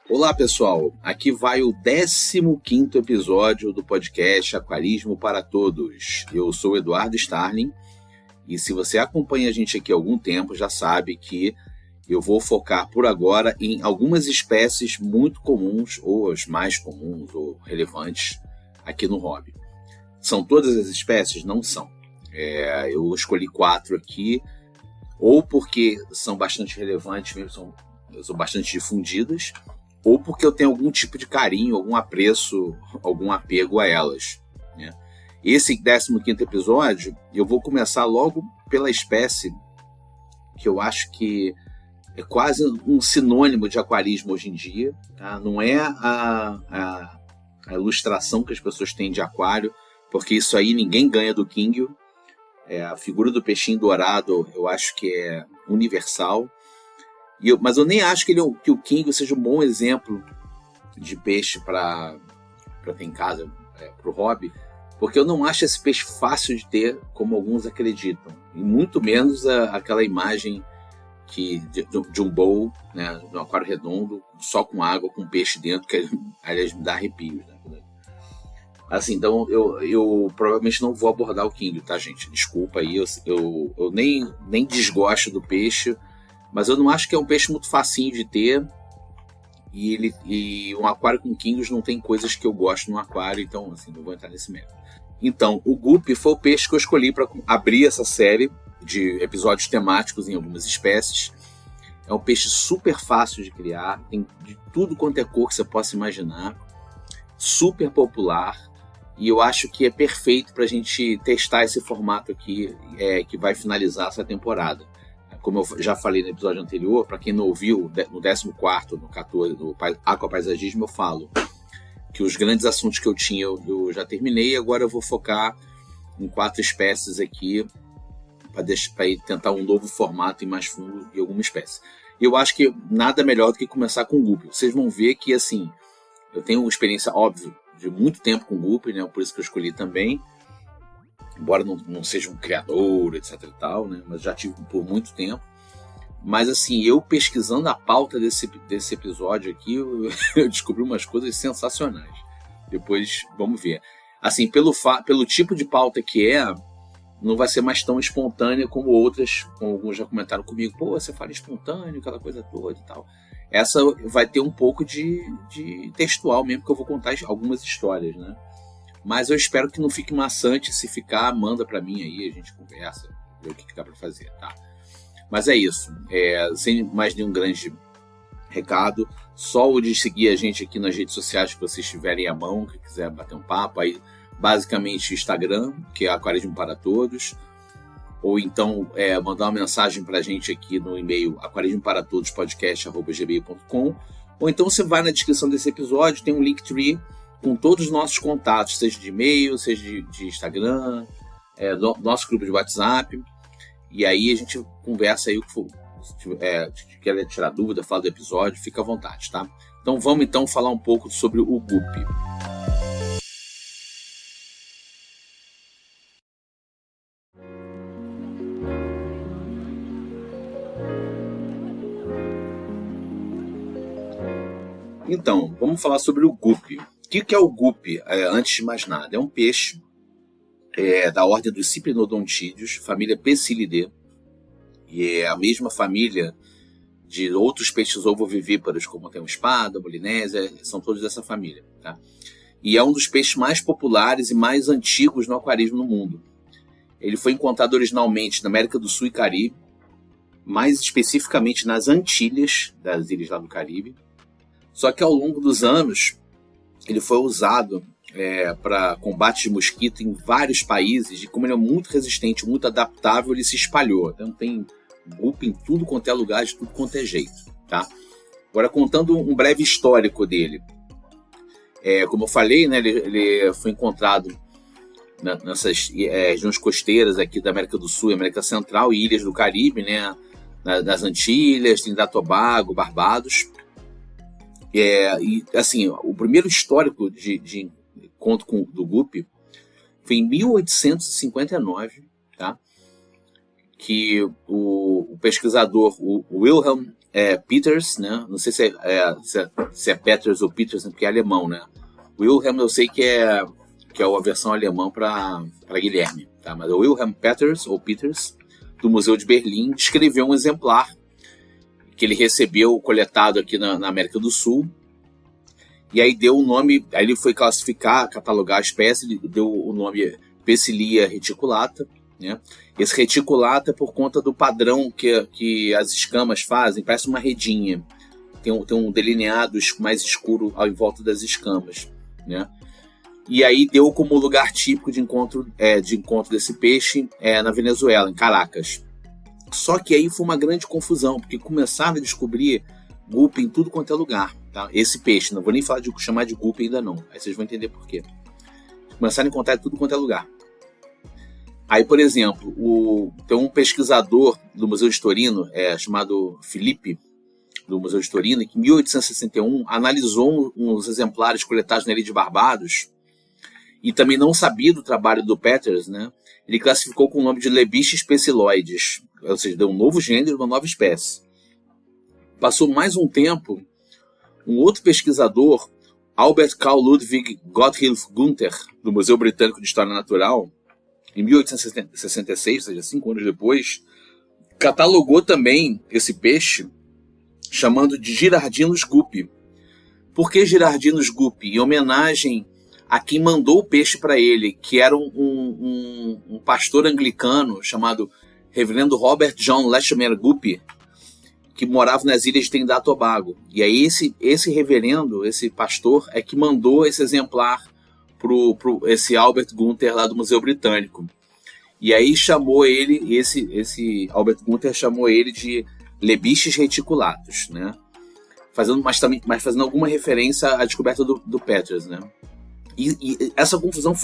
Olá pessoal, aqui vai o 15º episódio do podcast Aquarismo para Todos. Eu sou o Eduardo Starling e se você acompanha a gente aqui há algum tempo já sabe que eu vou focar por agora em algumas espécies muito comuns ou as mais comuns ou relevantes aqui no hobby. São todas as espécies? Não são. Eu escolhi 4 aqui ou porque são bastante relevantes, mesmo são bastante difundidas, ou porque eu tenho algum tipo de carinho, algum apreço, algum apego a elas, né? Esse 15º episódio, eu vou começar logo pela espécie que eu acho que é quase um sinônimo de aquarismo hoje em dia, tá? Não é a ilustração que as pessoas têm de aquário, porque isso aí ninguém ganha do Kingio. A figura do peixinho dourado eu acho que é universal. Mas eu nem acho que o Kingio seja um bom exemplo de peixe para ter em casa, para o hobby, porque eu não acho esse peixe fácil de ter, como alguns acreditam. E muito menos aquela imagem de um bowl, né, de um aquário redondo, só com água, com peixe dentro, que aliás me dá arrepios. Né? Assim, então eu provavelmente não vou abordar o Kingio, tá, gente? Desculpa aí, eu nem desgosto do peixe, mas eu não acho que é um peixe muito facinho de ter. E um aquário com Kingios não tem coisas que eu gosto no aquário, então assim, não vou entrar nesse mérito. Então, o Guppy foi o peixe que eu escolhi para abrir essa série de episódios temáticos em algumas espécies. É um peixe super fácil de criar, tem de tudo quanto é cor que você possa imaginar, super popular, e eu acho que é perfeito para a gente testar esse formato aqui, que vai finalizar essa temporada. Como eu já falei no episódio anterior, para quem não ouviu, no 14º, no 14, no Aquapaisagismo, eu falo que os grandes assuntos que eu tinha eu já terminei, agora eu vou focar em 4 espécies aqui, para tentar um novo formato e mais fundo em alguma espécie. Eu acho que nada melhor do que começar com o Guppy. Vocês vão ver que, assim, eu tenho uma experiência, óbvio, de muito tempo com o Guppy, né? Por isso que eu escolhi também. Embora não seja um criador, etc e tal, né? Mas já tive por muito tempo. Mas assim, eu pesquisando a pauta desse episódio aqui, eu descobri umas coisas sensacionais. Depois vamos ver. Assim, pelo tipo de pauta que não vai ser mais tão espontânea como outras, como alguns já comentaram comigo. Pô, você fala espontâneo, aquela coisa toda e tal. Essa vai ter um pouco de textual mesmo, que eu vou contar algumas histórias, né? Mas eu espero que não fique maçante. Se ficar, manda para mim aí, a gente conversa, vê o que dá para fazer, tá? Mas é isso. Sem mais nenhum grande recado, só o de seguir a gente aqui nas redes sociais que vocês tiverem à mão, que quiser bater um papo, aí basicamente Instagram, que é Aquarismo para Todos, ou então mandar uma mensagem para a gente aqui no e-mail aquarismoparatodospodcast@gmail.com, ou então você vai na descrição desse episódio, tem um Linktree com todos os nossos contatos, seja de e-mail, seja de Instagram, nosso grupo de WhatsApp, e aí a gente conversa aí o que for. Se quer tirar dúvida, falar do episódio, fica à vontade, tá? Então vamos falar um pouco sobre o Guppy. Então, vamos falar sobre o Guppy. O que é o Guppy? Antes de mais nada, é um peixe da ordem dos Cyprinodontídeos, família Pescilidae, e é a mesma família de outros peixes ovovivíparos, como tem o espada, a molinésia, são todos dessa família, tá? E é um dos peixes mais populares e mais antigos no aquarismo no mundo. Ele foi encontrado originalmente na América do Sul e Caribe, mais especificamente nas Antilhas, das ilhas lá do Caribe. Só que ao longo dos anos, ele foi usado para combate de mosquito em vários países, e como ele é muito resistente, muito adaptável, ele se espalhou. Então tem Guppy em tudo quanto é lugar, de tudo quanto é jeito, tá? Agora, contando um breve histórico dele. Como eu falei, né, ele foi encontrado nessas regiões costeiras aqui da América do Sul e América Central e ilhas do Caribe, né, nas Antilhas, Trinidad e Tobago, Barbados. E assim, o primeiro histórico de encontro do Guppy foi em 1859, tá? Que o pesquisador, o Wilhelm Peters, né? Não sei se é Peters ou Peters, porque é alemão, né? Wilhelm eu sei que é a versão alemã para Guilherme, tá? Mas o Wilhelm Peters, ou Peters, do Museu de Berlim, descreveu um exemplar que ele recebeu coletado aqui na América do Sul, e aí deu o nome, aí ele foi classificar, catalogar a espécie, ele deu o nome Pecilia reticulata, né? Esse reticulata é por conta do padrão que as escamas fazem, parece uma redinha, tem um delineado mais escuro em volta das escamas, né? E aí deu como lugar típico de encontro desse peixe na Venezuela, em Caracas. Só que aí foi uma grande confusão, porque começaram a descobrir gupe em tudo quanto é lugar, tá? Esse peixe, não vou nem chamar de gupe ainda não, aí vocês vão entender por quê. Começaram a encontrar em tudo quanto é lugar. Aí, por exemplo, tem um pesquisador do Museu de Torino, chamado Felipe, do Museu de Torino, que em 1861 analisou uns exemplares coletados na Ilha de Barbados, e também não sabia do trabalho do Peters, né? Ele classificou com o nome de Lebiches peciloides, ou seja, deu um novo gênero, uma nova espécie. Passou mais um tempo, um outro pesquisador, Albert Karl Ludwig Gotthilf Gunther, do Museu Britânico de História Natural, em 1866, ou seja, 5 anos depois, catalogou também esse peixe, chamando de Girardinus guppy. Por que Girardinus guppy? Em homenagem a quem mandou o peixe para ele, que era um pastor anglicano chamado Reverendo Robert John Latimer Guppy, que morava nas ilhas de Trinidad e Tobago. E aí esse reverendo, esse pastor, é que mandou esse exemplar pro esse Albert Gunther lá do Museu Britânico. E aí chamou ele, esse Albert Gunther chamou ele de Lebiches reticulatus, né? Mas fazendo alguma referência à descoberta do Peters, né? E essa confusão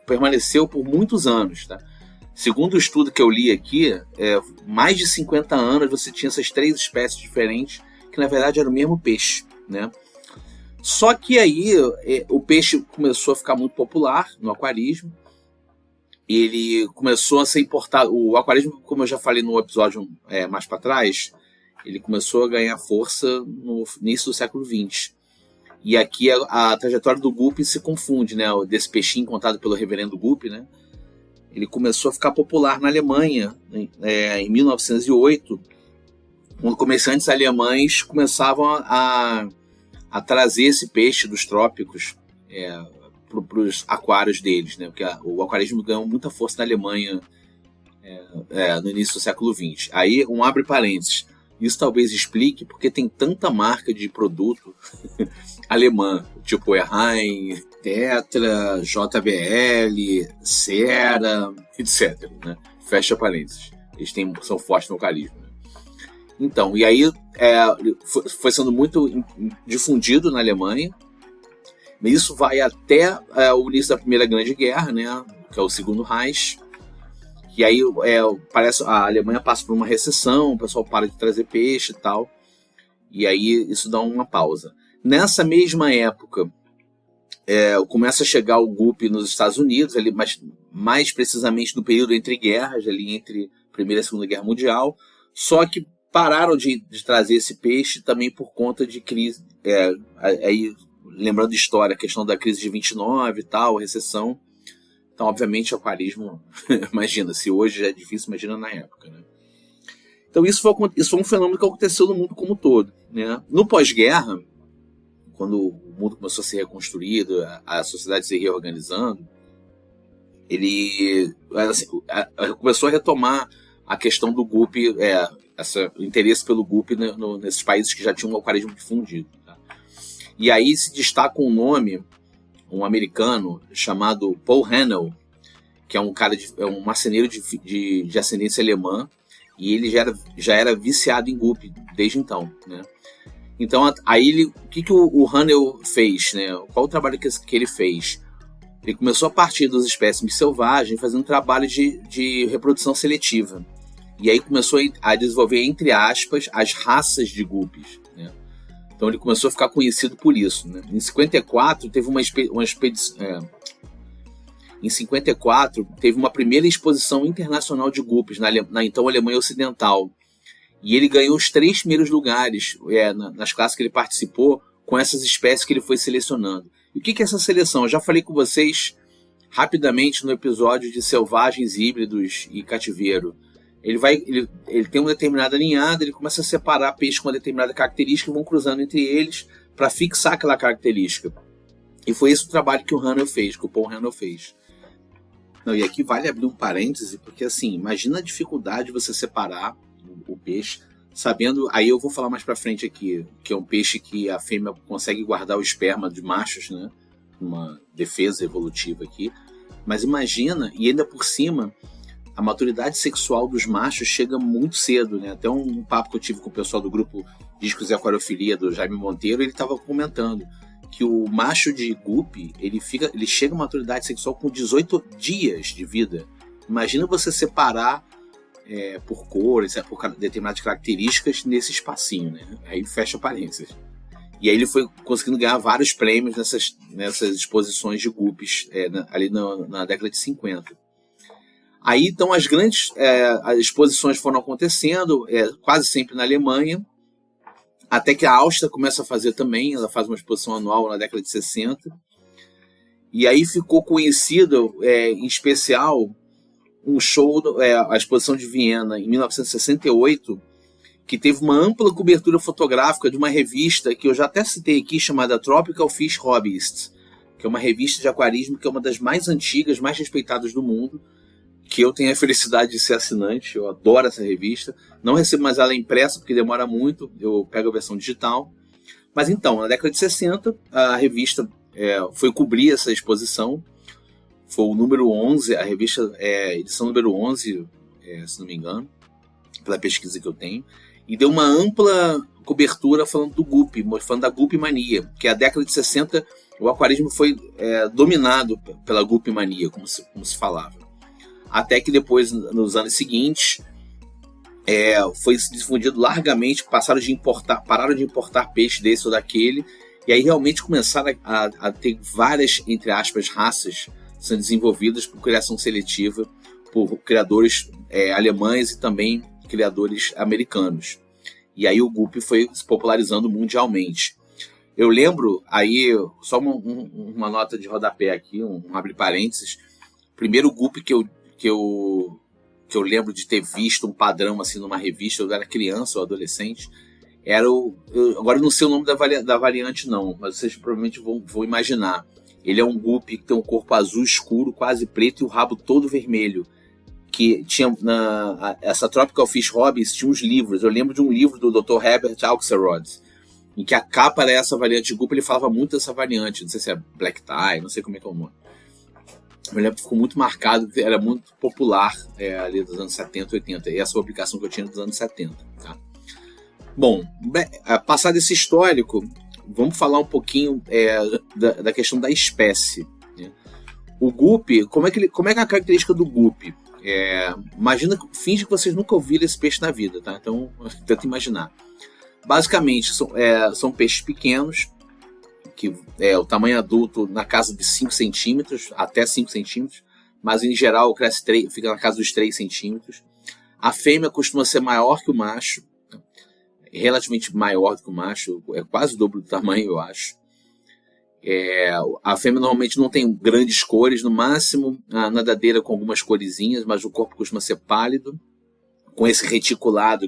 permaneceu por muitos anos, tá? Segundo o estudo que eu li aqui, mais de 50 anos você tinha essas 3 espécies diferentes, que na verdade era o mesmo peixe, né? Só que aí o peixe começou a ficar muito popular no aquarismo, ele começou a ser importado. O aquarismo, como eu já falei no episódio mais para trás, ele começou a ganhar força no início do século XX. E aqui a trajetória do guppy se confunde, né? Desse peixinho contado pelo reverendo Guppy, né? Ele começou a ficar popular na Alemanha em 1908, quando comerciantes alemães começavam a trazer esse peixe dos trópicos para os aquários deles, né? Porque o aquarismo ganhou muita força na Alemanha no início do século XX. Aí, abre parênteses, isso talvez explique porque tem tanta marca de produto alemã, tipo Erheim, Tetra, JBL, Cera, etc, né? Fecha parênteses. Eles são fortes no aquarismo, né? Então, e aí foi sendo muito difundido na Alemanha. Isso vai até o início da Primeira Grande Guerra, né? Que é o Segundo Reich. E aí parece a Alemanha passa por uma recessão, o pessoal para de trazer peixe e tal. E aí isso dá uma pausa. Nessa mesma época, começa a chegar o guppy nos Estados Unidos, ali, mas mais precisamente no período entre guerras, ali entre Primeira e Segunda Guerra Mundial. Só que pararam de trazer esse peixe também por conta de crise. Aí, lembrando de história, a questão da crise de 29 e tal, a recessão. Então, obviamente, o aquarismo, imagina, se hoje já é difícil, imagina na época, né? Então, isso foi um fenômeno que aconteceu no mundo como um todo, né? No pós-guerra, quando o mundo começou a ser reconstruído, a sociedade se reorganizando, ele começou a retomar a questão do guppy, o interesse pelo guppy nesses países que já tinham um aquarismo difundido, tá? E aí se destaca um nome, um americano chamado Paul Hanel, que é um cara um marceneiro de ascendência alemã, e ele já era viciado em guppy desde então, né? Então, aí o que o Hanel fez, né? Qual o trabalho que ele fez? Ele começou a partir das espécimes selvagens, fazendo um trabalho de reprodução seletiva. E aí começou a desenvolver, entre aspas, as raças de guppies, né? Então ele começou a ficar conhecido por isso, né? Em 54 teve uma expedição, em 54, teve uma primeira exposição internacional de guppies na então Alemanha Ocidental. E ele ganhou os 3 primeiros lugares nas classes que ele participou com essas espécies que ele foi selecionando. E o que é essa seleção? Eu já falei com vocês rapidamente no episódio de selvagens, híbridos e cativeiro. Ele tem uma determinada ninhada, ele começa a separar peixes com uma determinada característica e vão cruzando entre eles para fixar aquela característica. E foi esse o trabalho que o Hahnel fez, que o Paul Hahnel fez. Não, e aqui vale abrir um parêntese, porque assim, imagina a dificuldade de você separar o peixe, sabendo, aí eu vou falar mais pra frente aqui, que é um peixe que a fêmea consegue guardar o esperma de machos, né? Uma defesa evolutiva aqui. Mas imagina, e ainda por cima, a maturidade sexual dos machos chega muito cedo, né? Até um papo que eu tive com o pessoal do grupo Discos e Aquariofilia, do Jaime Monteiro, ele estava comentando que o macho de guppy, ele chega à maturidade sexual com 18 dias de vida. Imagina você separar por cores, por determinadas características nesse espacinho, né? Aí fecha parênteses. E aí ele foi conseguindo ganhar vários prêmios nessas exposições de guppies ali na década de 50. Aí então as grandes as exposições foram acontecendo, quase sempre na Alemanha, até que a Áustria começa a fazer também. Ela faz uma exposição anual na década de 60. E aí ficou conhecido, em especial, um show, a exposição de Viena, em 1968, que teve uma ampla cobertura fotográfica de uma revista que eu já até citei aqui, chamada Tropical Fish Hobbyist, que é uma revista de aquarismo que é uma das mais antigas, mais respeitadas do mundo, que eu tenho a felicidade de ser assinante. Eu adoro essa revista. Não recebo mais ela impressa, porque demora muito, eu pego a versão digital. Mas então, na década de 60, a revista foi cobrir essa exposição. Foi o número 11, a revista edição número 11, se não me engano, pela pesquisa que eu tenho. E deu uma ampla cobertura falando do guppy, falando da guppy mania, que a década de 60 o aquarismo foi dominado pela guppy mania, como se falava. Até que depois, nos anos seguintes, foi se difundido largamente, pararam de importar peixe desse ou daquele, e aí realmente começaram a ter várias, entre aspas, raças sendo desenvolvidas por criação seletiva, por criadores alemães e também criadores americanos. E aí o guppy foi se popularizando mundialmente. Eu lembro, aí, só uma nota de rodapé aqui, um abre parênteses, o primeiro guppy que eu lembro de ter visto um padrão assim numa revista, eu era criança ou adolescente, agora eu não sei o nome da variante não, mas vocês provavelmente vão imaginar. Ele é um guppy que tem um corpo azul escuro, quase preto, e o rabo todo vermelho. Que tinha essa Tropical Fish Hobbies tinha uns livros. Eu lembro de um livro do Dr. Herbert Axelrod, em que a capa era essa variante de guppy. Ele falava muito dessa variante, não sei se é Black Tie, não sei como é que é o nome. Eu lembro que ficou muito marcado, que era muito popular ali dos anos 70, 80. E essa foi a publicação que eu tinha dos anos 70. Tá? Bom, passado esse histórico, vamos falar um pouquinho da questão da espécie. Né? O guppy, como é que é a característica do guppy? Finge que vocês nunca ouviram esse peixe na vida, tá? Então, tenta imaginar. Basicamente, são peixes pequenos, que o tamanho adulto na casa de 5 centímetros, até 5 centímetros, mas em geral fica na casa dos 3 centímetros. A fêmea costuma ser maior que o macho, relativamente maior do que o macho, quase o dobro do tamanho, eu acho. A fêmea normalmente não tem grandes cores, no máximo a nadadeira com algumas coresinhas, mas o corpo costuma ser pálido, com esse reticulado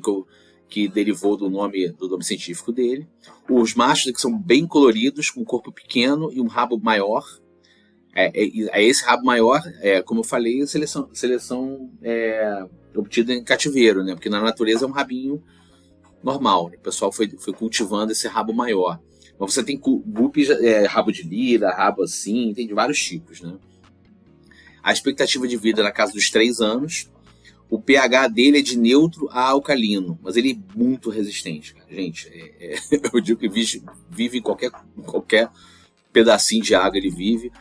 que derivou do nome científico dele. Os machos que são bem coloridos, com um corpo pequeno e um rabo maior. Esse rabo maior, como eu falei, seleção obtida em cativeiro, né? Porque na natureza é um rabinho normal, né? O pessoal foi cultivando esse rabo maior. Mas você tem guppies, rabo de lira, rabo assim, tem de vários tipos, né? A expectativa de vida é na casa dos 3 anos. O pH dele é de neutro a alcalino, mas ele é muito resistente, cara. Gente. Eu digo que vive em qualquer pedacinho de água, ele vive.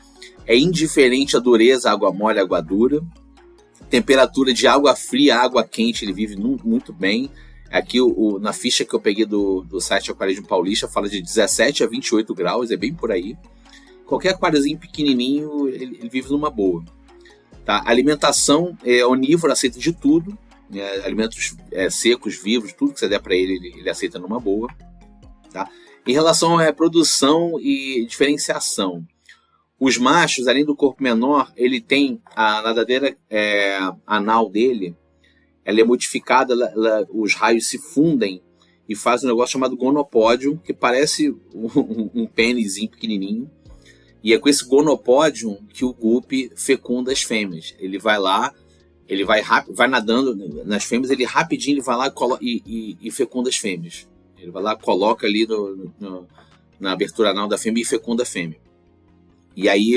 É indiferente à dureza, água mole, água dura. Temperatura de água fria, água quente, ele vive muito bem. Aqui na ficha que eu peguei do site Aquarismo Paulista fala de 17 a 28 graus, é bem por aí. qualquer aquáriozinho pequenininho, ele vive numa boa. Tá? A alimentação é onívora, aceita de tudo, né? Alimentos secos, vivos, tudo que você der para ele aceita numa boa. Tá? Em relação à reprodução e diferenciação, os machos, além do corpo menor, ele tem a nadadeira anal dele, ela é modificada, os raios se fundem e faz um negócio chamado gonopódio, que parece um pênisinho pequenininho. E é com esse gonopódio que o guppy fecunda as fêmeas. Ele vai lá, ele vai nadando nas fêmeas, ele rapidinho ele vai lá e fecunda as fêmeas. Ele vai lá, coloca ali na abertura anal da fêmea e fecunda a fêmea. E aí,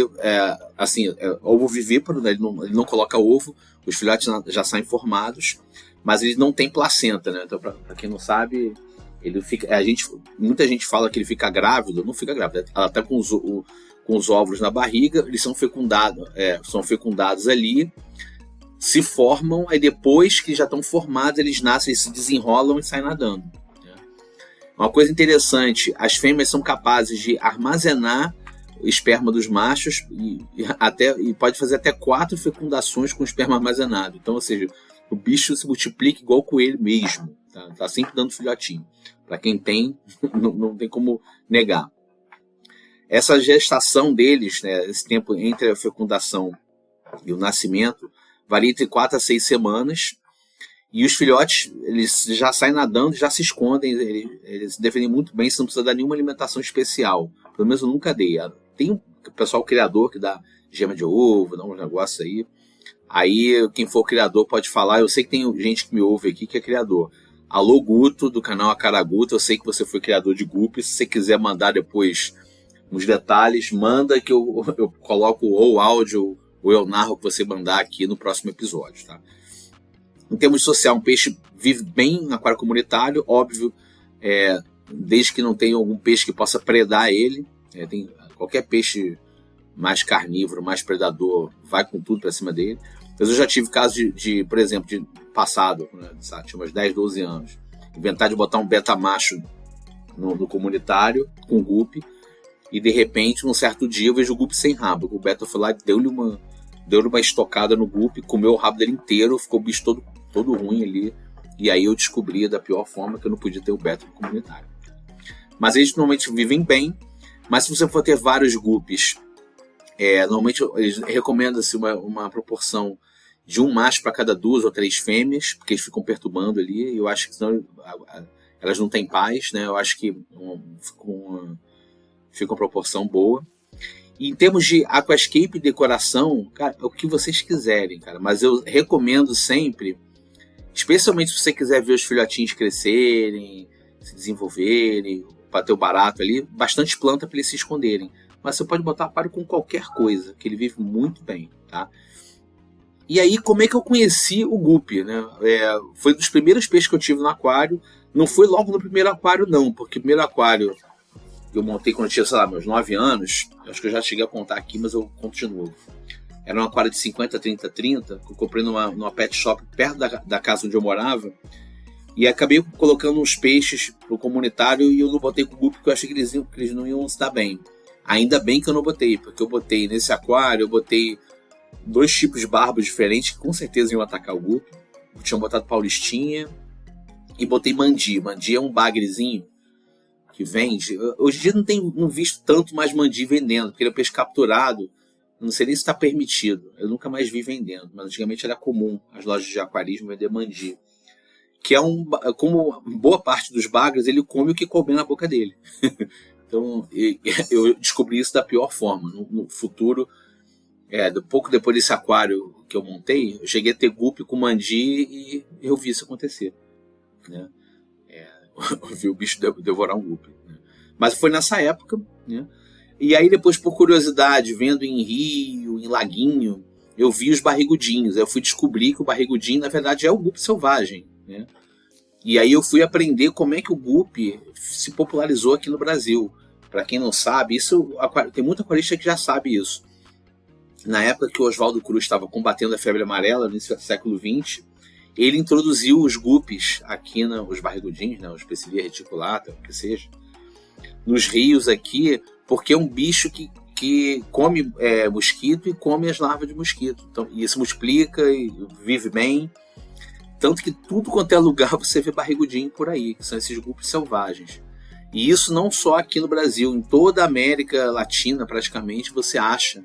ovo vivíparo, né? Ele não coloca ovo, os filhotes já saem formados, mas ele não tem placenta, né? Então, para quem não sabe, ele fica. Muita gente fala que ele fica grávido, não fica grávida. Ela está com os óvulos na barriga, eles são fecundados ali, se formam, aí depois que já estão formados, eles nascem, eles se desenrolam e saem nadando. Né? Uma coisa interessante, as fêmeas são capazes de armazenar o esperma dos machos e pode fazer até 4 fecundações com o esperma armazenado. Então, ou seja, o bicho se multiplica igual o coelho mesmo. Tá sempre dando filhotinho. Para quem tem, não tem como negar. Essa gestação deles, né, esse tempo entre a fecundação e o nascimento, varia entre 4 a 6 semanas. E os filhotes, eles já saem nadando, já se escondem, eles se defendem muito bem, você não precisa dar nenhuma alimentação especial. Pelo menos eu nunca dei. Tem um pessoal criador que dá gema de ovo, dá uns negócios aí. Aí quem for criador pode falar, eu sei que tem gente que me ouve aqui que é criador. Alô Guto, do canal Acaraguto, eu sei que você foi criador de guppy, se você quiser mandar depois uns detalhes, manda que eu coloco ou o áudio ou eu narro o que você mandar aqui no próximo episódio, tá? Em termos social, um peixe vive bem no aquário comunitário, óbvio, desde que não tenha algum peixe que possa predar ele. Qualquer peixe mais carnívoro, mais predador, vai com tudo para cima dele. Mas eu já tive casos por exemplo, de passado, né, tinha uns 10, 12 anos, inventar de botar um beta macho no comunitário com guppy, e de repente, num certo dia, eu vejo o guppy sem rabo. O beta foi lá e deu-lhe uma estocada no guppy, comeu o rabo dele inteiro, ficou o bicho todo ruim ali. E aí eu descobri da pior forma que eu não podia ter o beta no comunitário. Mas eles normalmente vivem bem, mas se você for ter vários guppies, normalmente eles recomendam-se uma proporção de um macho para cada 2 ou 3 fêmeas, porque eles ficam perturbando ali, e eu acho que senão elas não têm paz, né? Eu acho que fica uma proporção boa. E em termos de aquascape e decoração, cara, é o que vocês quiserem, cara, mas eu recomendo sempre, especialmente se você quiser ver os filhotinhos crescerem, se desenvolverem, para ter o barato ali, bastante planta para eles se esconderem. Mas você pode botar aquário com qualquer coisa, que ele vive muito bem, tá? E aí, como é que eu conheci o guppy, né? Foi um dos primeiros peixes que eu tive no aquário. Não foi logo no primeiro aquário, não, porque o primeiro aquário eu montei quando eu tinha, sei lá, meus 9 anos. Acho que eu já cheguei a contar aqui, mas eu conto de novo. Era um aquário de 50, 30, 30, que eu comprei numa pet shop perto da casa onde eu morava. E acabei colocando uns peixes pro comunitário e eu não botei com o guppy porque eu achei que eles não iam se dar bem. Ainda bem que eu não botei, porque eu botei nesse aquário, eu botei 2 tipos de barbas diferentes que com certeza iam atacar o guppy. Eu tinha botado paulistinha e botei mandi. Mandi é um bagrezinho que vende. Hoje em dia não visto tanto mais mandi vendendo, porque ele é um peixe capturado. Não sei nem se está permitido. Eu nunca mais vi vendendo, mas antigamente era comum as lojas de aquarismo vender mandi. Que como boa parte dos bagres, ele come o que couber na boca dele. Então, eu descobri isso da pior forma. No futuro, pouco depois desse aquário que eu montei, eu cheguei a ter guppy com mandi e eu vi isso acontecer. Né? Eu vi o bicho devorar um guppy. Né? Mas foi nessa época. Né? E aí, depois, por curiosidade, vendo em rio, em laguinho, eu vi os barrigudinhos. Eu fui descobrir que o barrigudinho, na verdade, é o guppy selvagem. Né? E aí eu fui aprender como é que o guppy se popularizou aqui no Brasil. Para quem não sabe, tem muito aquarista que já sabe isso. Na época que o Oswaldo Cruz estava combatendo a febre amarela, no início do século XX, ele introduziu os guppies aqui, os barrigudinhos, né, os Pecilia reticulata, o que seja, nos rios aqui, porque é um bicho que que come mosquito e come as larvas de mosquito. Então, e se multiplica e vive bem. Tanto que tudo quanto é lugar você vê barrigudinho por aí, que são esses guppies selvagens. E isso não só aqui no Brasil, em toda a América Latina praticamente você acha.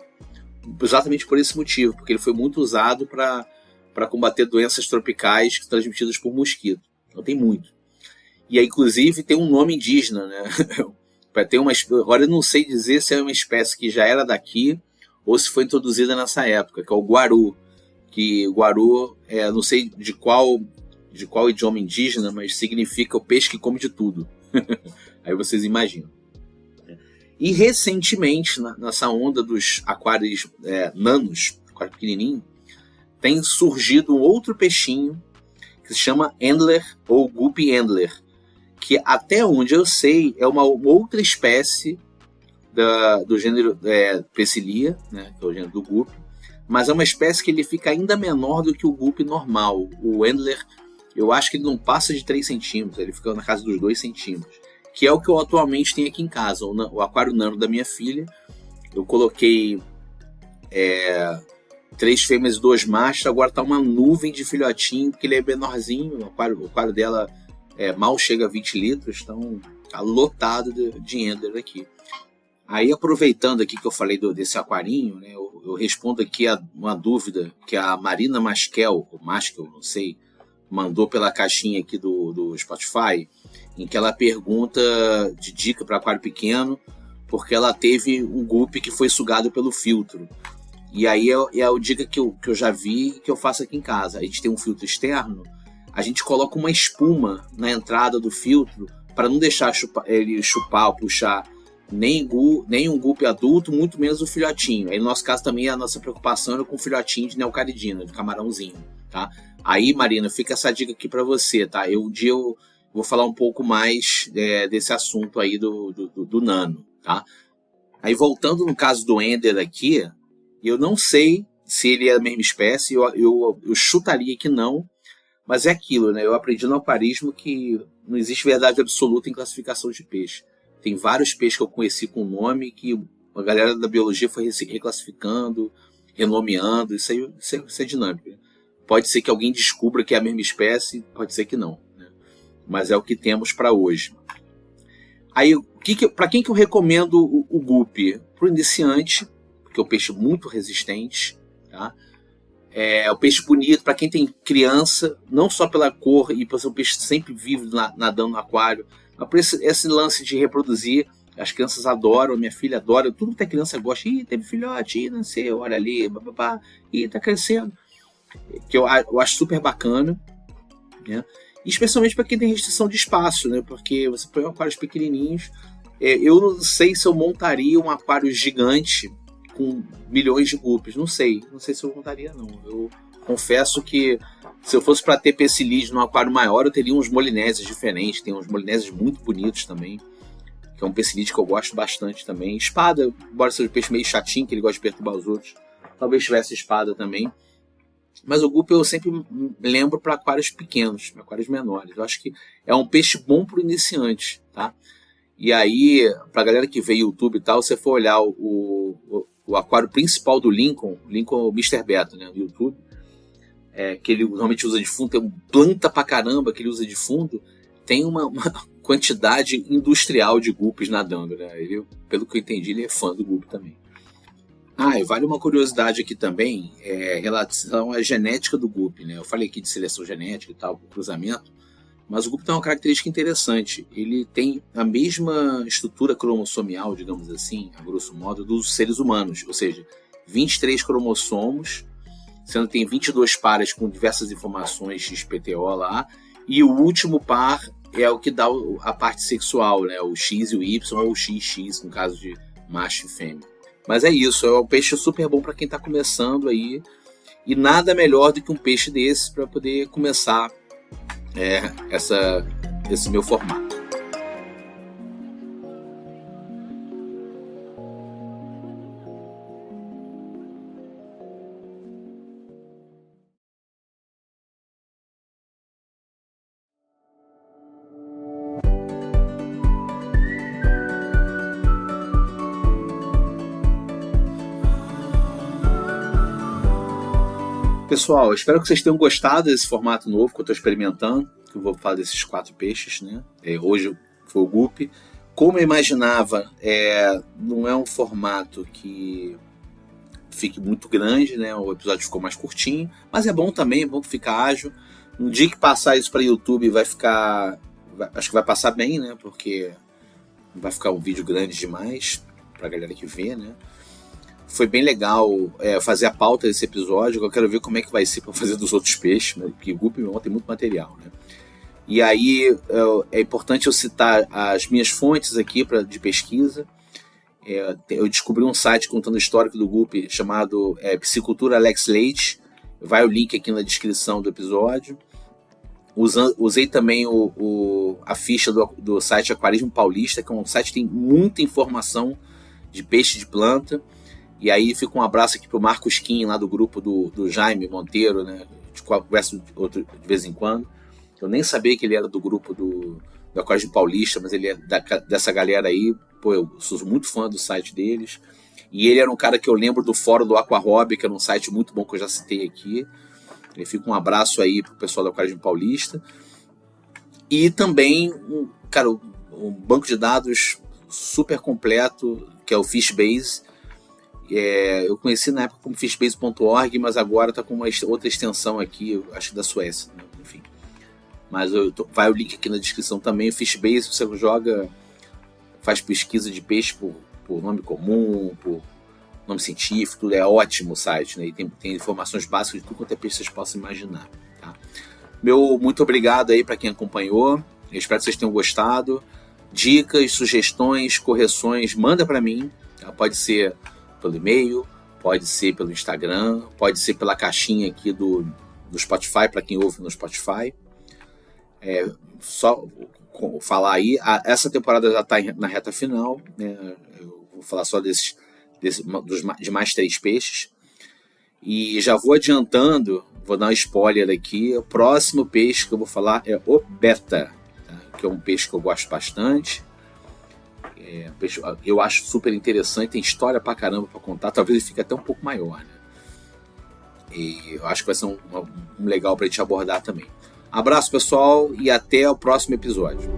Exatamente por esse motivo, porque ele foi muito usado para combater doenças tropicais transmitidas por mosquito. Então tem muito. E aí, inclusive, tem um nome indígena, né? Agora eu não sei dizer se é uma espécie que já era daqui ou se foi introduzida nessa época, que é o guaru. Que o guaru, não sei de qual idioma indígena, mas significa o peixe que come de tudo. Aí vocês imaginam. E recentemente, nessa onda dos aquários nanos, aquário pequenininho, tem surgido um outro peixinho que se chama Endler ou Guppy Endler, que até onde eu sei é uma outra espécie do gênero Pecilia, né, que é o gênero do Guppy, mas é uma espécie que ele fica ainda menor do que o Guppy normal. O Endler, eu acho que ele não passa de 3 centímetros, ele fica na casa dos 2 centímetros, que é o que eu atualmente tenho aqui em casa, o aquário nano da minha filha. Eu coloquei 3 fêmeas e 2 machos, agora está uma nuvem de filhotinho, porque ele é menorzinho, o aquário dela mal chega a 20 litros, então está lotado de Endler aqui. Aí, aproveitando aqui que eu falei desse aquarinho, né, eu respondo aqui uma dúvida que a Marina Maskel, ou Maskel, não sei, mandou pela caixinha aqui do Spotify, em que ela pergunta de dica para aquário pequeno, porque ela teve um guppy que foi sugado pelo filtro. E aí é a dica que eu já vi e que eu faço aqui em casa. A gente tem um filtro externo, a gente coloca uma espuma na entrada do filtro para não deixar ele chupar ou puxar nem um guppy adulto, muito menos o filhotinho. Aí no nosso caso também a nossa preocupação era com o filhotinho de neocaridina, de camarãozinho, tá? Aí, Marina, fica essa dica aqui para você, tá? Um dia eu vou falar um pouco mais desse assunto aí do nano, tá? Aí, voltando no caso do Endler aqui, eu não sei se ele é a mesma espécie, eu chutaria que não, mas é aquilo, né? Eu aprendi no aquarismo que não existe verdade absoluta em classificação de peixe. Tem vários peixes que eu conheci com nome que a galera da biologia foi reclassificando, renomeando, isso é dinâmico. Pode ser que alguém descubra que é a mesma espécie, pode ser que não, né? Mas é o que temos para hoje. Aí, para quem que eu recomendo o guppy? Para o iniciante, porque é um peixe muito resistente, tá? É um peixe bonito para quem tem criança, não só pela cor e por ser um peixe sempre vivo nadando no aquário, mas por esse lance de reproduzir. As crianças adoram, minha filha adora, tudo que a criança gosta. Ih, teve filhote, nasceu, olha ali, bababá, ih, tá crescendo. Que eu acho super bacana, né? E especialmente para quem tem restrição de espaço, né? Porque você põe aquários pequenininhos. Eu não sei se eu montaria um aquário gigante com milhões de guppies, não sei se eu montaria não. Eu confesso que se eu fosse para ter pecilídeo num aquário maior, eu teria uns molinésios diferentes, tem uns molinésios muito bonitos também, que é um pecilídeo que eu gosto bastante também. Espada, embora seja um peixe meio chatinho, que ele gosta de perturbar os outros, talvez tivesse espada também. Mas o guppy eu sempre lembro para aquários pequenos, para aquários menores. Eu acho que é um peixe bom para o iniciante, tá? E aí, para a galera que vê YouTube e tal, se você for olhar o aquário principal do Lincoln é o Mr. Beto, né, no YouTube, que ele normalmente usa de fundo, tem uma planta pra caramba que ele usa de fundo, tem uma quantidade industrial de guppies nadando, né? Ele, pelo que eu entendi, ele é fã do guppy também. E vale uma curiosidade aqui também, em relação à genética do guppy, né? Eu falei aqui de seleção genética e tal, cruzamento, mas o guppy tem uma característica interessante. Ele tem a mesma estrutura cromossomial, digamos assim, a grosso modo, dos seres humanos, ou seja, 23 cromossomos, sendo que tem 22 pares com diversas informações XPTO lá, e o último par é o que dá a parte sexual, né? O X e o Y, ou o XX, no caso de macho e fêmea. Mas é isso, é um peixe super bom para quem está começando aí, e nada melhor do que um peixe desse para poder começar esse meu formato. Pessoal, espero que vocês tenham gostado desse formato novo que eu estou experimentando. Que eu vou falar desses 4 peixes, né? Hoje foi o Guppy. Como eu imaginava, não é um formato que fique muito grande, né? O episódio ficou mais curtinho, mas é bom também, é bom que fica ágil. No dia que passar isso para YouTube acho que vai passar bem, né? Porque não vai ficar um vídeo grande demais para a galera que vê, né? Foi bem legal fazer a pauta desse episódio. Eu quero ver como é que vai ser para fazer dos outros peixes, né? Porque o Guppy tem muito material, né? E aí é importante eu citar as minhas fontes aqui de pesquisa. Eu descobri um site contando o histórico do Guppy chamado Piscicultura Alex Leite. Vai o link aqui na descrição do episódio. Usei também a ficha do site Aquarismo Paulista, que é um site que tem muita informação de peixe de planta. E aí fica um abraço aqui pro Marcos Kim, lá do grupo do Jaime Monteiro, né? De conversa de vez em quando. Eu nem sabia que ele era do grupo do Aquarismo Paulista, mas ele é dessa galera aí. Pô, eu sou muito fã do site deles. E ele era um cara que eu lembro do fórum do Aquarob, que era um site muito bom que eu já citei aqui. Ele fica um abraço aí pro pessoal do Aquarismo Paulista. E também, um banco de dados super completo, que é o Fishbase. Eu conheci na época como fishbase.org, mas agora está com uma outra extensão aqui, acho que da Suécia, né? Enfim. Mas vai o link aqui na descrição também. O Fishbase, você faz pesquisa de peixe por nome comum, por nome científico, tudo é ótimo o site, né? E tem informações básicas de tudo quanto é peixe vocês possam imaginar. Tá? Meu muito obrigado aí para quem acompanhou. Eu espero que vocês tenham gostado. Dicas, sugestões, correções, manda para mim. Tá? Pode ser pelo e-mail, pode ser pelo Instagram, pode ser pela caixinha aqui do Spotify, para quem ouve no Spotify. Só falar aí, essa temporada já está na reta final, né? Eu vou falar só de mais 3 peixes. E já vou adiantando, vou dar um spoiler aqui. O próximo peixe que eu vou falar é o Beta, tá? Que é um peixe que eu gosto bastante. Peixe, eu acho super interessante, tem história pra caramba pra contar, talvez ele fique até um pouco maior, né? E eu acho que vai ser um legal pra gente abordar também. Abraço, pessoal, e até o próximo episódio.